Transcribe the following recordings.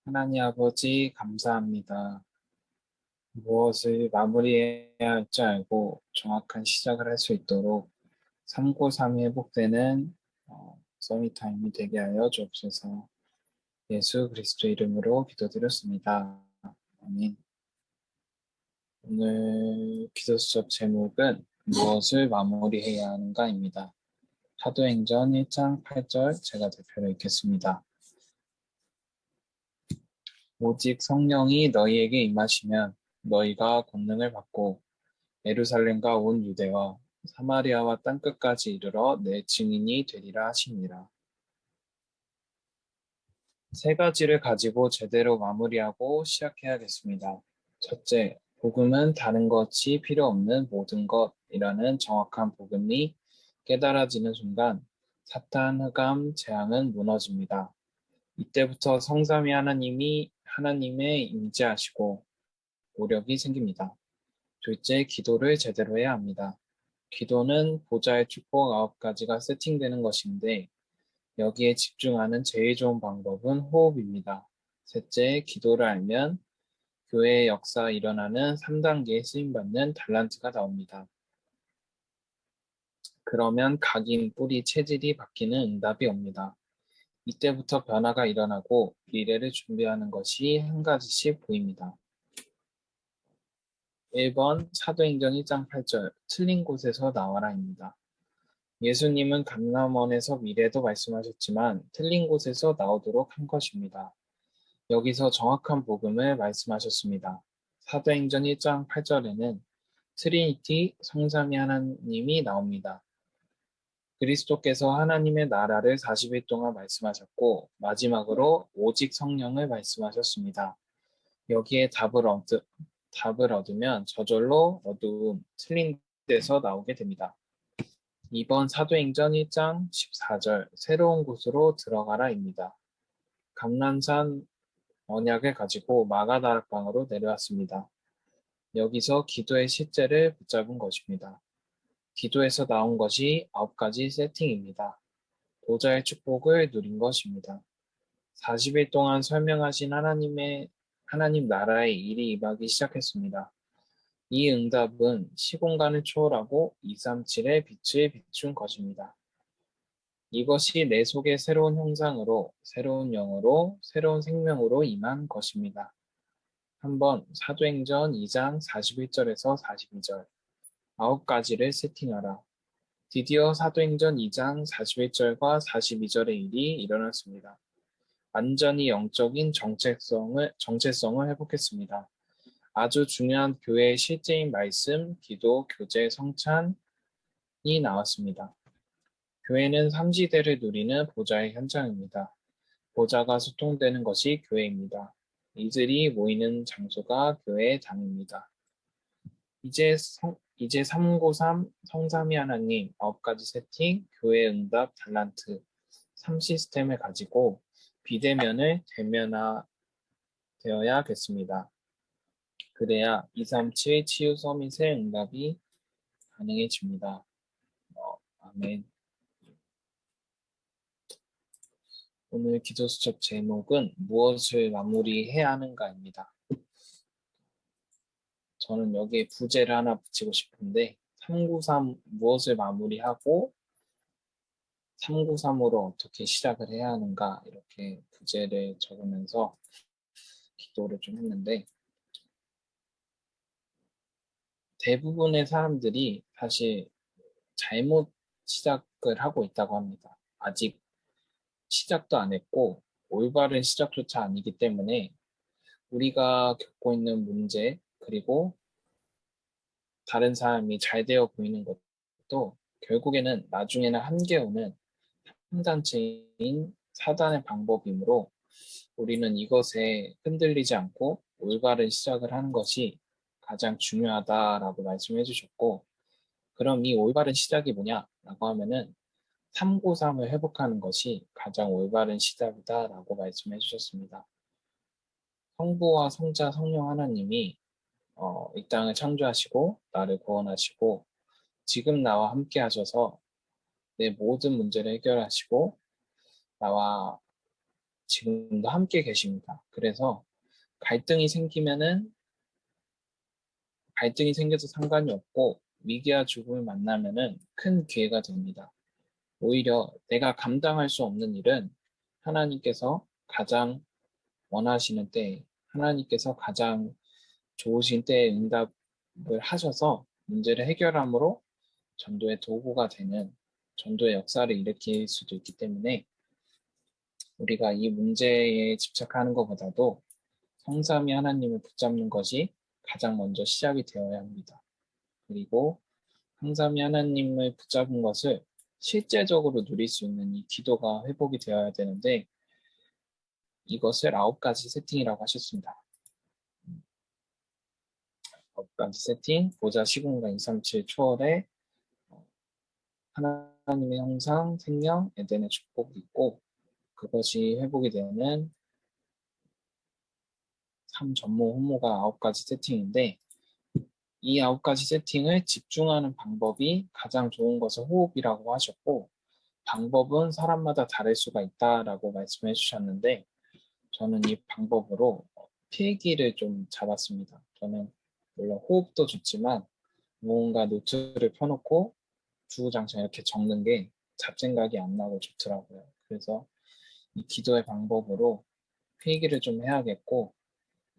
하나님 아버지 감사합니다. 무엇을 마무리해야 할지 알고 정확한 시작을 할 수 있도록 393이 회복되는 서밋타임이 되게 하여 주옵소서. 예수 그리스도 이름으로 기도드렸습니다. 아멘. 오늘 기도 수업 제목은 무엇을 마무리해야 하는가입니다. 사도행전 1장 8절 제가 대표로 읽겠습니다. 오직 성령이 너희에게 임하시면 너희가 권능을 받고 예루살렘과 온 유대와 사마리아와 땅끝까지 이르러 내 증인이 되리라 하시니라. 세 가지를 가지고 제대로 마무리하고 시작해야겠습니다. 첫째, 복음은 다른 것이 필요 없는 모든 것이라는 정확한 복음이 깨달아지는 순간 사탄, 흑암, 재앙은 무너집니다. 이때부터 성삼위 하나님의 임재하시고 오력이 생깁니다. 둘째, 기도를 제대로 해야 합니다. 기도는 보좌의 축복 9가지가 세팅되는 것인데 여기에 집중하는 제일 좋은 방법은 호흡입니다. 셋째, 기도를 알면 교회의 역사 일어나는 3단계에 쓰임받는 달란트가 나옵니다. 그러면 각인, 뿌리, 체질이 바뀌는 응답이 옵니다. 이때부터 변화가 일어나고 미래를 준비하는 것이 한 가지씩 보입니다. 1번 사도행전 1장 8절 틀린 곳에서 나와라입니다. 예수님은 감람원에서 미래도 말씀하셨지만 틀린 곳에서 나오도록 한 것입니다. 여기서 정확한 복음을 말씀하셨습니다. 사도행전 1장 8절에는 트리니티 성삼위 하나님이 나옵니다. 그리스도께서 하나님의 나라를 40일 동안 말씀하셨고 마지막으로 오직 성령을 말씀하셨습니다. 여기에 답을 얻으면 저절로 어두움, 틀린 데서 나오게 됩니다. 2번 사도행전 1장 14절 새로운 곳으로 들어가라입니다. 감난산 언약을 가지고 마가다락방으로 내려왔습니다. 여기서 기도의 실제를 붙잡은 것입니다. 기도에서 나온 것이 9가지 세팅입니다. 보좌의 축복을 누린 것입니다. 40일 동안 설명하신 하나님 나라의 일이 임하기 시작했습니다. 이 응답은 시공간을 초월하고 237의 빛을 비춘 것입니다. 이것이 내 속의 새로운 형상으로, 새로운 영으로, 새로운 생명으로 임한 것입니다. 한번 사도행전 2장 41절에서 42절 9가지를 세팅하라. 드디어 사도행전 2장 41절과 42절의 일이 일어났습니다. 완전히 영적인 정체성을 회복했습니다. 아주 중요한 교회의 실제인 말씀, 기도, 교제, 성찬이 나왔습니다. 교회는 삼시대를 누리는 보좌의 현장입니다. 보좌가 소통되는 것이 교회입니다. 이들이 모이는 장소가 교회의 당입니다. 이제 393 성삼위 하나님 9가지 세팅, 교회 응답 달란트 3시스템을 가지고 비대면을 대면화되어야겠습니다. 그래야 237 치유 서밋의 응답이 가능해집니다. 아멘. 오늘 기도 수첩 제목은 무엇을 마무리해야 하는가입니다. 저는 여기에 부제를 하나 붙이고 싶은데 393 무엇을 마무리하고 393으로 어떻게 시작을 해야 하는가 이렇게 부제를 적으면서 기도를 좀 했는데 대부분의 사람들이 사실 잘못 시작을 하고 있다고 합니다. 아직 시작도 안 했고 올바른 시작조차 아니기 때문에 우리가 겪고 있는 문제 그리고 다른 사람이 잘 되어 보이는 것도 결국에는 나중에는 한계 오는 한단체인 사단의 방법이므로 우리는 이것에 흔들리지 않고 올바른 시작을 하는 것이 가장 중요하다라고 말씀해 주셨고 그럼 이 올바른 시작이 뭐냐라고 하면은 393을 회복하는 것이 가장 올바른 시작이다라고 말씀해 주셨습니다. 성부와 성자 성령 하나님이 이 땅을 창조하시고 나를 구원하시고 지금 나와 함께 하셔서 내 모든 문제를 해결하시고 나와 지금도 함께 계십니다. 그래서 갈등이 생기면은 갈등이 생겨도 상관이 없고 위기와 죽음을 만나면은 큰 기회가 됩니다. 오히려 내가 감당할 수 없는 일은 하나님께서 가장 원하시는 때, 하나님께서 가장 좋으신 때에 응답을 하셔서 문제를 해결함으로 전도의 도구가 되는 전도의 역사를 일으킬 수도 있기 때문에 우리가 이 문제에 집착하는 것보다도 성삼위 하나님을 붙잡는 것이 가장 먼저 시작이 되어야 합니다. 그리고 성삼위 하나님을 붙잡은 것을 실제적으로 누릴 수 있는 이 기도가 회복이 되어야 되는데 이것을 9가지 세팅이라고 하셨습니다. 9가지 세팅, 보좌 시공간 237 초월에 하나님의 형상, 생명, 에덴의 축복이 있고 그것이 회복이 되는 삶 전모 혼모가 9가지 세팅인데 이 9가지 세팅을 집중하는 방법이 가장 좋은 것을 호흡이라고 하셨고 방법은 사람마다 다를 수가 있다라고 말씀해 주셨는데 저는 이 방법으로 필기를 좀 잡았습니다. 저는 물론 호흡도 좋지만 무언가 노트를 펴놓고 주구장창 이렇게 적는 게 잡생각이 안 나고 좋더라고요. 그래서 이 기도의 방법으로 필기를 좀 해야겠고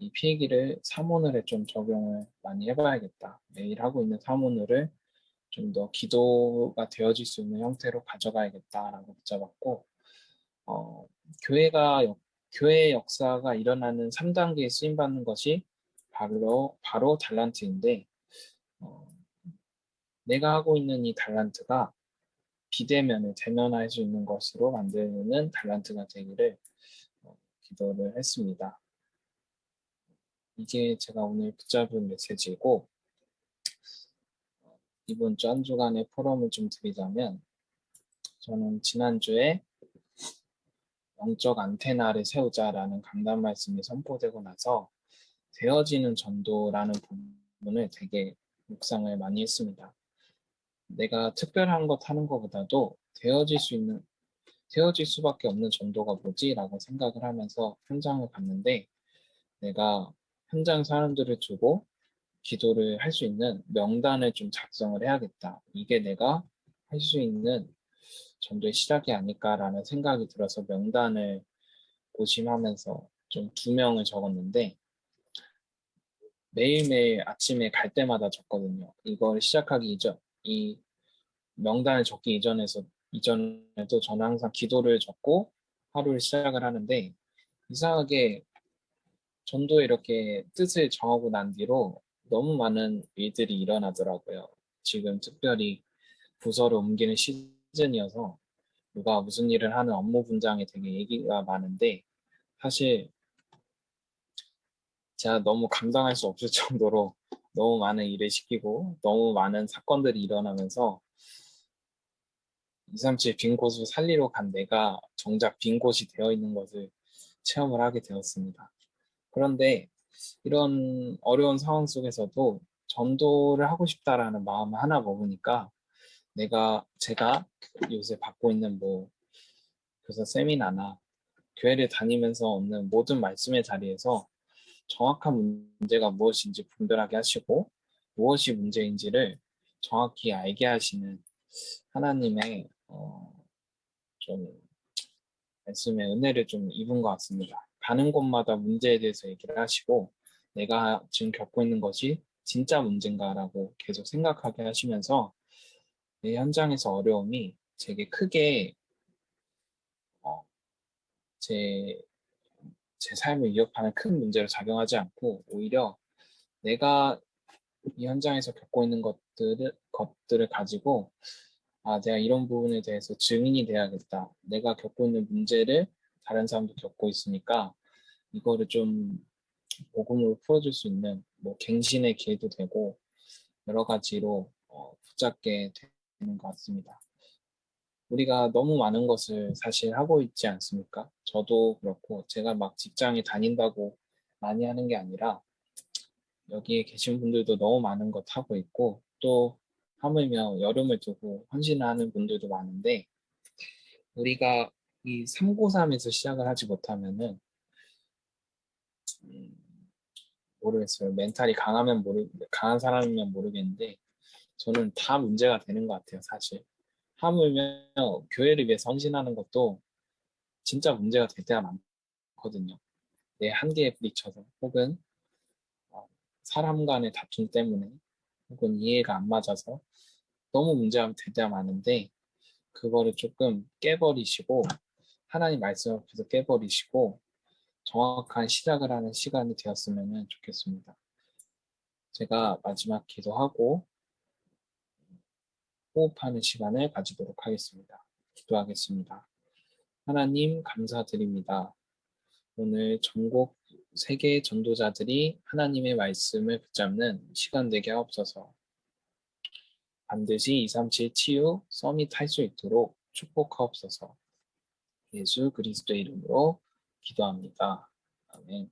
이 필기를 사문을에 좀 적용을 많이 해봐야겠다. 매일 하고 있는 사문을을 좀 더 기도가 되어질 수 있는 형태로 가져가야겠다라고 붙잡았고 어, 교회가 교회의 역사가 일어나는 3단계에 쓰임 받는 것이 바로 달란트인데 어, 내가 하고 있는 이 달란트가 비대면을 대면할 수 있는 것으로 만드는 달란트가 되기를 기도를 했습니다. 이게 제가 오늘 붙잡은 메시지고 이번 주 한 주간의 포럼을 좀 드리자면 저는 지난주에 영적 안테나를 세우자라는 강단 말씀이 선포되고 나서 되어지는 전도라는 부분을 되게 묵상을 많이 했습니다. 내가 특별한 것 하는 것보다도 되어질 수밖에 없는 전도가 뭐지라고 생각을 하면서 현장을 갔는데 내가 현장 사람들을 두고 기도를 할 수 있는 명단을 좀 작성을 해야겠다. 이게 내가 할 수 있는 전도의 시작이 아닐까라는 생각이 들어서 명단을 고심하면서 좀 2명을 적었는데 매일매일 아침에 갈 때마다 적거든요. 이걸 시작하기 이전, 이 명단을 적기 이전에도 저는 항상 기도를 적고 하루를 시작을 하는데 이상하게 전도에 이렇게 뜻을 정하고 난 뒤로 너무 많은 일들이 일어나더라고요. 지금 특별히 부서를 옮기는 시즌이어서 누가 무슨 일을 하는 업무 분장에 되게 얘기가 많은데 사실 제가 너무 감당할 수 없을 정도로 너무 많은 일을 시키고 너무 많은 사건들이 일어나면서 237 빈 곳을 살리러 간 내가 정작 빈 곳이 되어 있는 것을 체험을 하게 되었습니다. 그런데 이런 어려운 상황 속에서도 전도를 하고 싶다라는 마음을 하나 먹으니까 제가 요새 받고 있는 뭐 교사 세미나나 교회를 다니면서 얻는 모든 말씀의 자리에서 정확한 문제가 무엇인지 분별하게 하시고 무엇이 문제인지를 정확히 알게 하시는 하나님의 좀 말씀의 은혜를 좀 입은 것 같습니다. 가는 곳마다 문제에 대해서 얘기를 하시고 내가 지금 겪고 있는 것이 진짜 문제인가라고 계속 생각하게 하시면서 내 현장에서 어려움이 되게 크게 어, 제, 제 삶을 위협하는 큰 문제로 작용하지 않고 오히려 내가 이 현장에서 겪고 있는 것들을 가지고 내가 이런 부분에 대해서 증인이 돼야겠다. 내가 겪고 있는 문제를 다른 사람도 겪고 있으니까 이거를 좀 복음으로 풀어줄 수 있는 뭐 갱신의 기회도 되고 여러 가지로 붙잡게 되는 것 같습니다. 우리가 너무 많은 것을 사실 하고 있지 않습니까? 저도 그렇고 제가 막 직장에 다닌다고 많이 하는 게 아니라 여기에 계신 분들도 너무 많은 것 하고 있고 또 하물며 여름을 두고 헌신을 하는 분들도 많은데 우리가 이 393에서 시작을 하지 못하면은 음, 모르겠어요. 멘탈이 강한 사람이면 모르겠는데 저는 다 문제가 되는 것 같아요, 사실. 하물며 교회를 위해 헌신하는 것도 진짜 문제가 될 때가 많거든요. 내 한계에 부딪혀서 혹은 어, 사람 간의 다툼 때문에 혹은 이해가 안 맞아서 너무 문제가 될 때가 많은데 그거를 조금 깨버리시고 하나님 말씀 앞에서 깨버리시고 정확한 시작을 하는 시간이 되었으면 좋겠습니다. 제가 마지막 기도하고 호흡하는 시간을 가지도록 하겠습니다. 기도하겠습니다. 하나님 감사드립니다. 오늘 전국 세계 전도자들이 하나님의 말씀을 붙잡는 시간 되게 하옵소서. 반드시 237 치유 서밋 할 수 있도록 축복하옵소서. 예수 그리스도의 이름으로 기도합니다. 아멘.